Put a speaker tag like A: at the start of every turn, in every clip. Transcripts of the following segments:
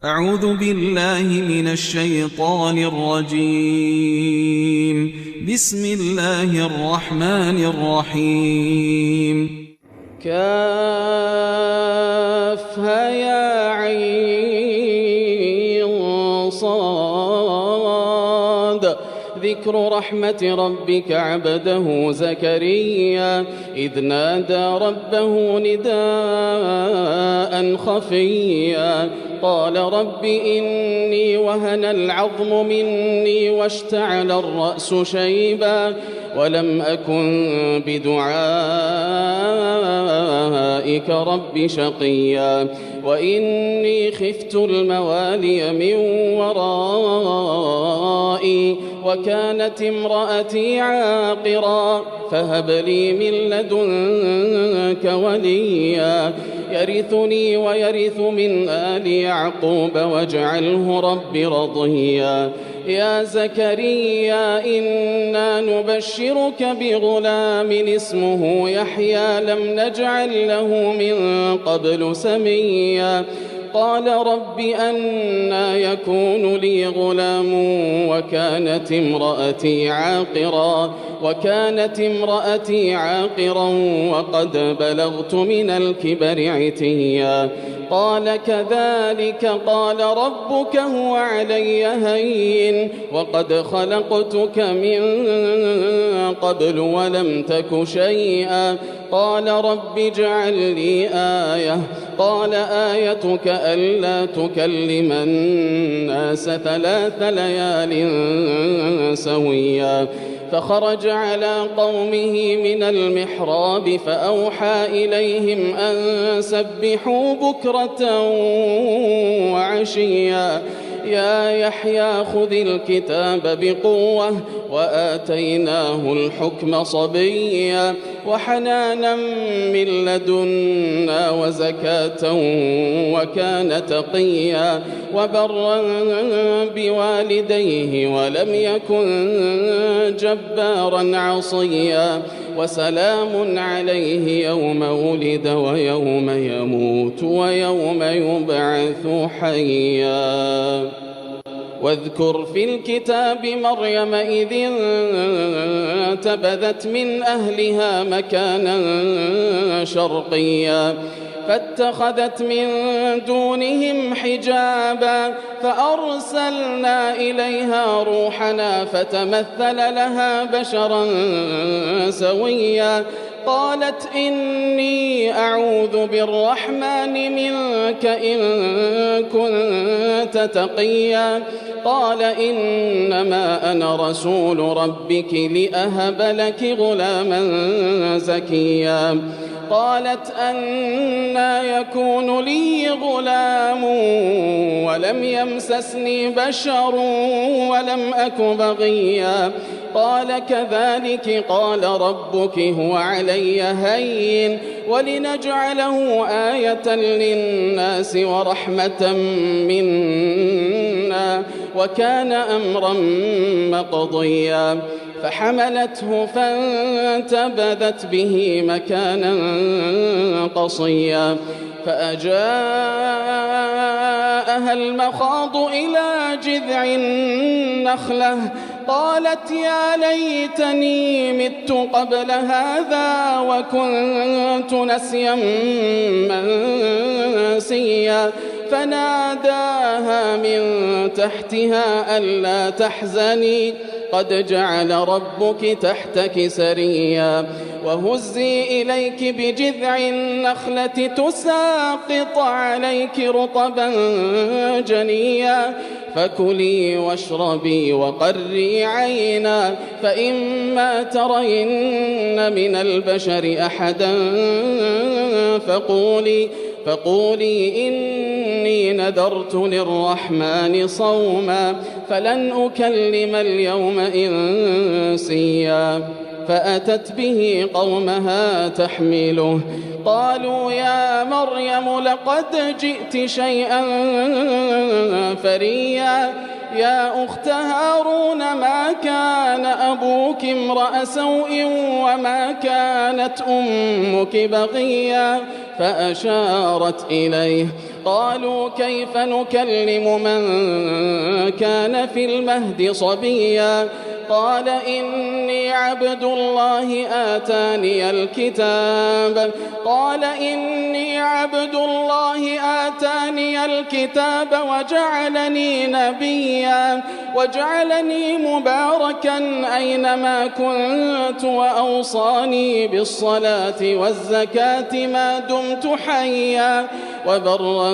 A: أعوذ بالله من الشيطان الرجيم. بسم الله الرحمن الرحيم.
B: كافها يا عين صاد ذكر رحمة ربك عبده زكريا إذ نادى ربه نداء خفيا قال رب إني وهن العظم مني واشتعل الرأس شيبا ولم أكن بدعائك رب شقيا وإني خفت الموالي من ورائي وكانت امرأتي عاقرا فهب لي من لدنك وليا يرثني ويرث من آل يعقوب واجعله رب رضيا يا زكريا إنا نبشرك بغلام اسمه يحيى لم نجعل له من قبل سميا قال رب أنى يكون لي غلام وكانت امرأتي عاقرا وقد بلغت من الكبر عتيا قال كذلك قال ربك هو علي هين وقد خلقتك من قبل ولم تك شيئا قال رب اجعل لي آية قال آيتك ألا تكلم الناس 3 ليال سويا فخرج على قومه من المحراب فأوحى إليهم أن سبحوا بكرة وعشيا يا يحيى خذ الكتاب بقوة وآتيناه الحكم صبيا وحنانا من لدنا وزكاة وكان تقيا وبرا بوالديه ولم يكن جبارا عصيا وسلام عليه يوم ولد ويوم يموت ويوم يبعث حيا واذكر في الكتاب مريم إذ انتبذت من أهلها مكانا شرقيا فاتخذت من دونهم حجابا فأرسلنا إليها روحنا فتمثل لها بشرا سويا قالت إني أعوذ بالرحمن منك إن كنت تقيا قال إنما أنا رسول ربك لأهب لك غلاما زكيا قالت أنى يكون لي غلام ولم يمسسني بشر ولم أك بغيا قال كذلك قال ربك هو علي هين ولنجعله آية للناس ورحمة منا وكان أمرا مقضيا فحملته فانتبذت به مكانا قصيا فأجاءها المخاض إلى جذع النخلة قالت يا ليتني مت قبل هذا وكنت نسيا منسيا فناداها من تحتها ألا تحزني قد جعل ربك تحتك سريا وهزي إليك بجذع النخلة تساقط عليك رطبا جنيا فكلي واشربي وقري عينا فإما ترين من البشر أحدا فقولي إني نذرت للرحمن صوما فلن أكلم اليوم إنسيا فأتت به قومها تحمله قالوا يا مريم لقد جئت شيئا فريا يا أخت هارون ما كان أبوك امرأ سوء وما كانت أمك بغيا فأشارت إليه قالوا كيف نكلم من كان في المهد صبيا قال إني عبد الله آتاني الكتاب وجعلني نبيا وجعلني مباركا أينما كنت وأوصاني بالصلاة والزكاة ما دمت حيا وبرا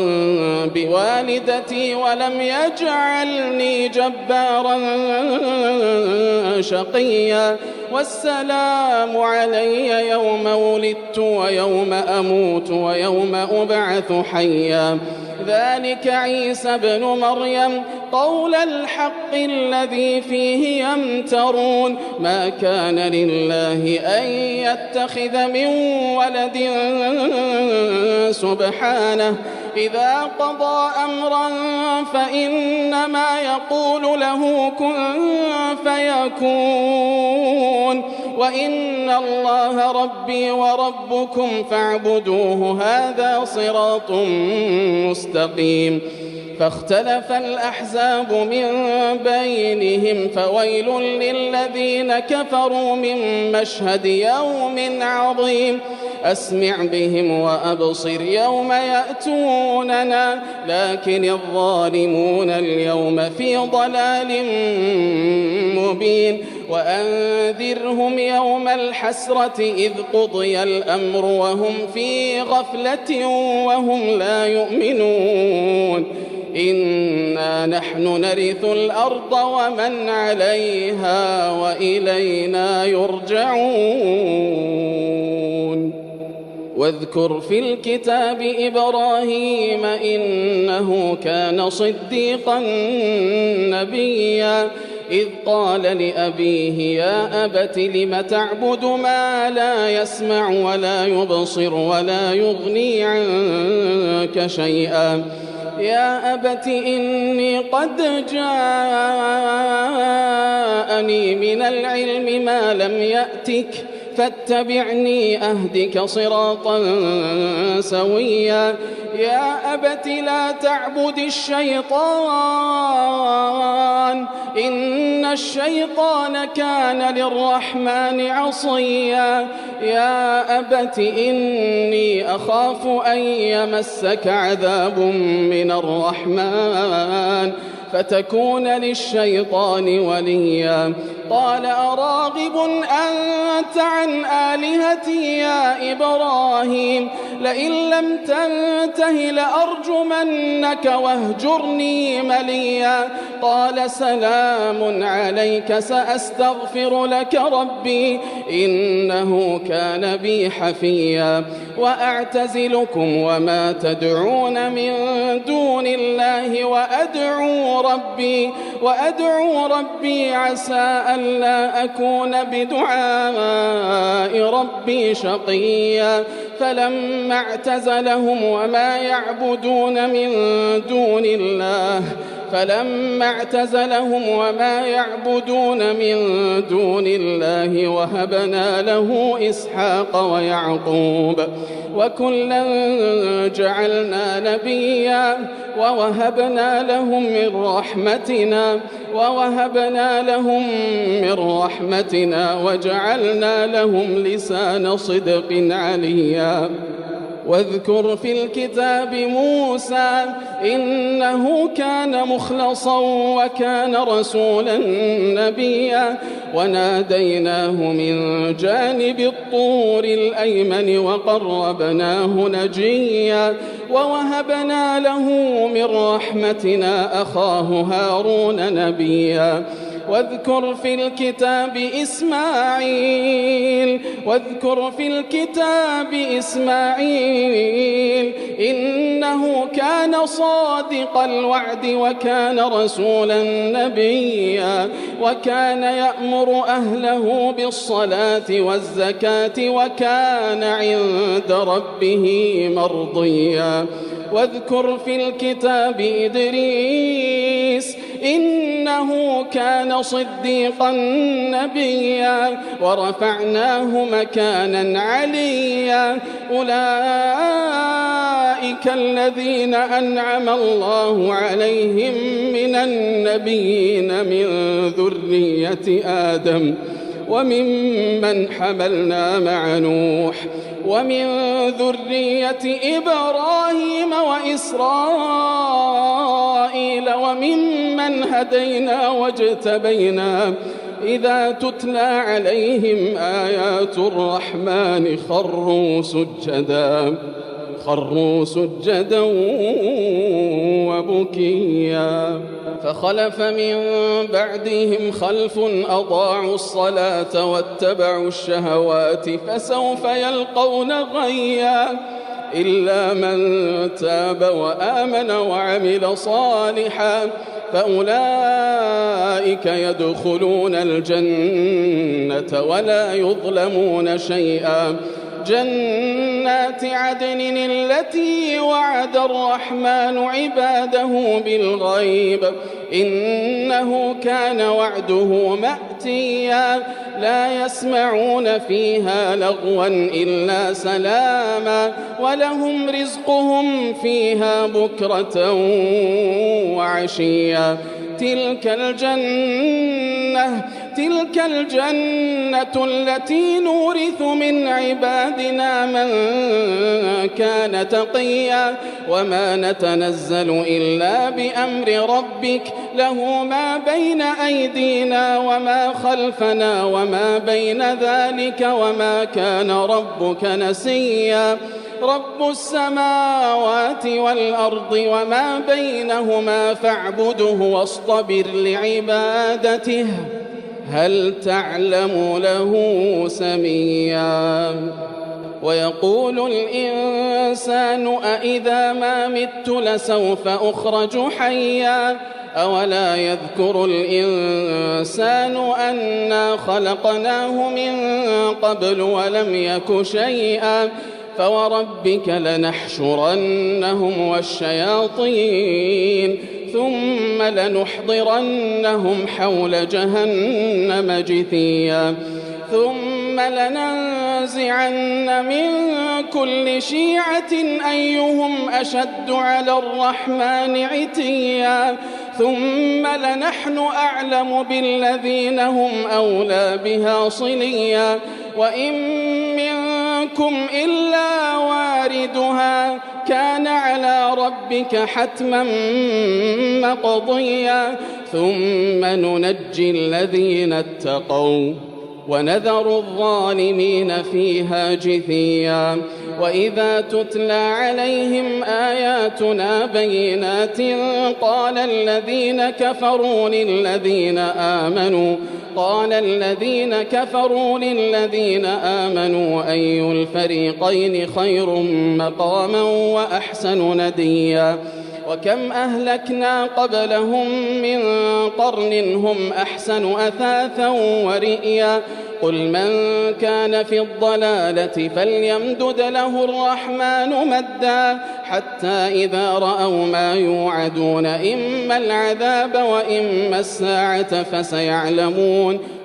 B: بوالدتي ولم يجعلني جبارا شقيا والسلام علي يوم ولدت ويوم أموت ويوم أبعث حيا ذلك عيسى ابن مريم قول الحق الذي فيه يمترون ما كان لله أن يتخذ من ولد سبحانه إذا قضى أمرا فإنما يقول له كن فيكون وإن الله ربي وربكم فاعبدوه هذا صراط مستقيم فاختلف الأحزاب من بينهم فويل للذين كفروا من مشهد يوم عظيم أسمع بهم وأبصر يوم يأتوننا لكن الظالمون اليوم في ضلال مبين وأنذرهم يوم الحسرة إذ قضي الأمر وهم في غفلة وهم لا يؤمنون إنا نحن نرث الأرض ومن عليها وإلينا يرجعون واذكر في الكتاب إبراهيم إنه كان صديقا نبيا إذ قال لأبيه يا أبت لم تعبد ما لا يسمع ولا يبصر ولا يغني عنك شيئا يا أبت إني قد جاءني من العلم ما لم يأتك فاتبعني أهدك صراطا سويا يا أبت لا تعبد الشيطان إن الشيطان كان للرحمن عصيا يا أبت إني أخاف أن يمسك عذاب من الرحمن فتكون للشيطان وليا قال أراغب أنت عن آلهتي يا إبراهيم لئن لم تنته لأرجمنك واهجرني مليا قال سلام عليك سأستغفر لك ربي إنه كان بي حفيا وأعتزلكم وما تدعون من دون الله وأدعو ربي عسى ألا أكون بدعاء ربي شقيا فلما اعتزلهم وما يعبدون من دون الله وهبنا له إسحاق ويعقوب وكلا جعلنا نبيا ووهبنا لهم من رحمتنا وجعلنا لهم لسان صدق عليا واذكر في الكتاب موسى إنه كان مخلصا وكان رسولا نبيا وناديناه من جانب الطور الأيمن وقربناه نجيا ووهبنا له من رحمتنا أخاه هارون نبيا واذكر في الكتاب إسماعيل إنه كان صادق الوعد وكان رسولا نبيا وكان يأمر أهله بالصلاة والزكاة وكان عند ربه مرضيا واذكر في الكتاب إدريس إنه إنه كان صديقا نبيا ورفعناه مكانا عليا أولئك الذين أنعم الله عليهم من النبيين من ذرية آدم وممن حملنا مع نوح ومن ذرية إبراهيم وإسرائيل وممن هدينا واجتبينا إذا تتلى عليهم آيات الرحمن خروا سجدا وبكيا فخلف من بعدهم خلف أضاعوا الصلاة واتبعوا الشهوات فسوف يلقون غيا إلا من تاب وآمن وعمل صالحا فأولئك يدخلون الجنة ولا يظلمون شيئا جنات عدن التي وعد الرحمن عباده بالغيب إنه كان وعده مأتيا لا يسمعون فيها لغوا إلا سلاما ولهم رزقهم فيها بكرة وعشيا تلك الجنة التي نورث من عبادنا من كان تقيا وما نتنزل إلا بأمر ربك له ما بين أيدينا وما خلفنا وما بين ذلك وما كان ربك نسيا رب السماوات والأرض وما بينهما فاعبده واصطبر لعبادته هل تعلم له سميا ويقول الإنسان أإذا ما مت لسوف أخرج حيا أولا يذكر الإنسان أنا خلقناه من قبل ولم يك شيئا فوربك لنحشرنهم والشياطين ثم لنحضرنهم حول جهنم جثيا ثم لننزعن من كل شيعة أيهم أشد على الرحمن عتيا ثم لنحن أعلم بالذين هم أولى بها صليا وإن منكم إلا واردها كان على ربك حتما مقضيا ثم ننجي الذين اتقوا ونذر الظالمين فيها جثيا وإذا تتلى عليهم آياتنا بينات قال الذين كفروا للذين آمنوا أي الفريقين خير مقاما وأحسن نديا وكم أهلكنا قبلهم من قرن هم أحسن أثاثا ورئيا قل من كان في الضلالة فليمدد له الرحمن مدا حتى إذا رأوا ما يوعدون إما العذاب وإما الساعة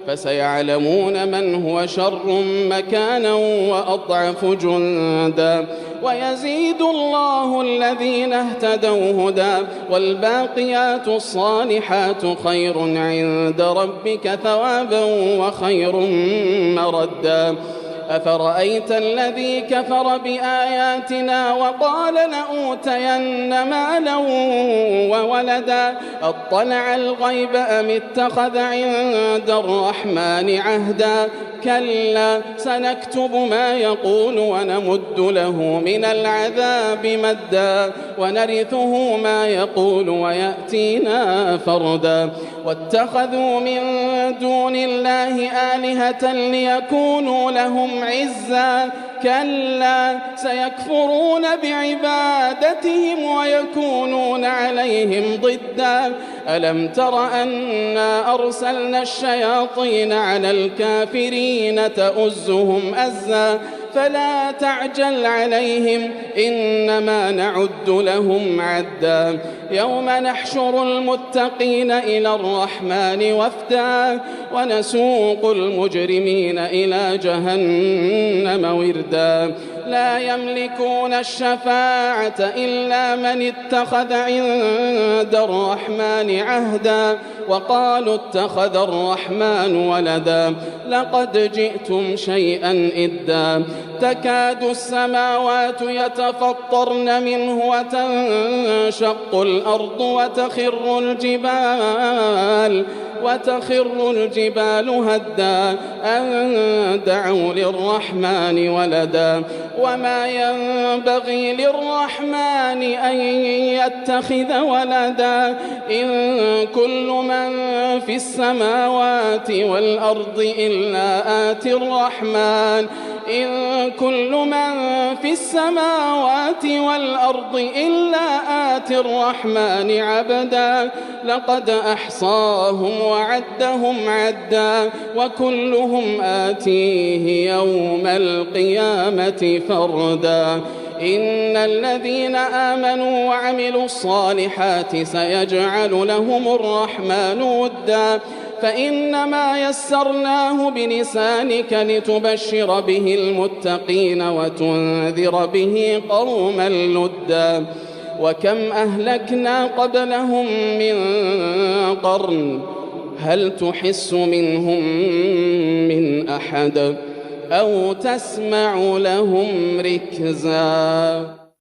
B: فسيعلمون من هو شر مكانا وأضعف جندا ويزيد الله الذين اهتدوا هدى والباقيات الصالحات خير عند ربك ثوابا وخير مردا أفرأيت الذي كفر بآياتنا وقال لأوتين مالا وولدا أطلع الغيب أم اتخذ عند الرحمن عهدا كلا سنكتب ما يقول ونمد له من العذاب مدا ونرثه ما يقول ويأتينا فردا واتخذوا من دون الله آلهة ليكونوا لهم عزا كلا سيكفرون بعبادتهم ويكونون عليهم ضدا ألم تر أنا أرسلنا الشياطين على الكافرين تؤزهم أزا فلا تعجل عليهم إنما نعد لهم عدا يوم نحشر المتقين إلى الرحمن وفدا ونسوق المجرمين إلى جهنم وردا لا يملكون الشفاعة إلا من اتخذ عند الرحمن عهدا وقالوا اتخذ الرحمن ولدا لقد جئتم شيئا إدا تكاد السماوات يتفطرن منه وتنشق الأرض وتخر الجبال هدا أن دعوا للرحمن ولدا وما ينبغي للرحمن أن يتخذ ولدا إن كل من في السماوات والأرض إلا آتي الرحمن عبدا لقد أحصاهم وعدهم عدا وكلهم آتيه يوم القيامة فردا إن الذين آمنوا وعملوا الصالحات سيجعل لهم الرحمن ودا فإنما يسرناه بلسانك لتبشر به المتقين وتنذر به قوما لدا وكم أهلكنا قبلهم من قرن هل تحس منهم من أحد أو تسمع لهم ركزا